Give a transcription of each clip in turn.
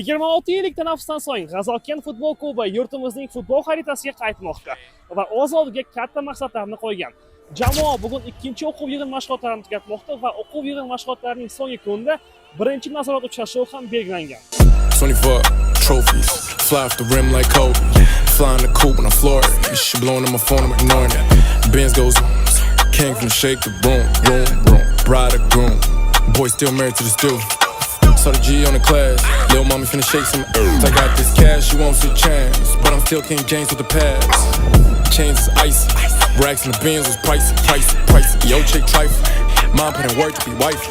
26 yillik tanaffusdan so'ng G'azalken futbol klubi yurtimizning futbol xaritasiga qaytmoqda va o'z oldiga katta maqsadlarni qo'ygan. Jamoa bugun ikkinchi o'quv yig'in mashg'ulotlarini tugatmoqda va o'quv yig'in mashg'ulotlarining so'nggi kunida birinchi nazorat uchrashuvi ham belgilangan. 24 trophies, fly off the rim like Kobe. Flying the coupe when I'm Florida. She blowing on my phone, I'm ignoring it. Benz goes, came from the shake the room, bride or groom. Boy still married to this dude. Saw the G on the class, little mommy finna shake some herbs. I got this cash, you won't see chance, but I'm still King James with the pass. Chains is icy, racks in the Benz was pricey. Yo chick trifle, mom put in work to be wifey.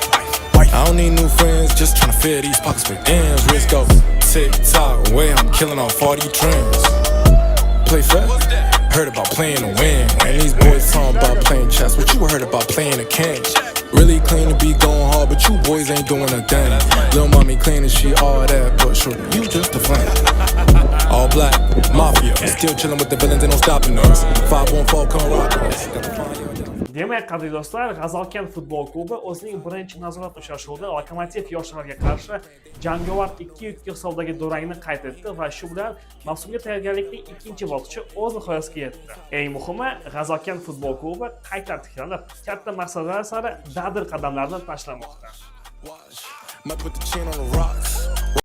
I don't need new friends, just tryna fill these pockets with M's. Risk go, tick-tock, way I'm killing off all these trends. Play fair, heard about playing to win. And these boys talking about playing chess, what you heard about playing a king? Really clean to be going hard, but you boys ain't doing a thing. Lil' mommy clean and she all that, but sure, you just a flame. All black, mafia, still chilling with the villains, ain't no stopping us. 514 come rock us. Demak, qadrli do'stlar, G'azalken futbol klubi o'zining birinchi nazorat uchrashuvida Lokomotiv yoshlarga qarshi jangovar 2-2 hisobdagi durangni qayd etdi va shu bilan mavsumga tayyorgarlikning ikkinchi bosqichi o'z nihoyasiga yetdi. Eng muhimi, G'azalken futbol klubi qayta tiklanib, katta maqsadlar sari dadil qadamlarni tashlamoqda. Might put the chain on the rocks.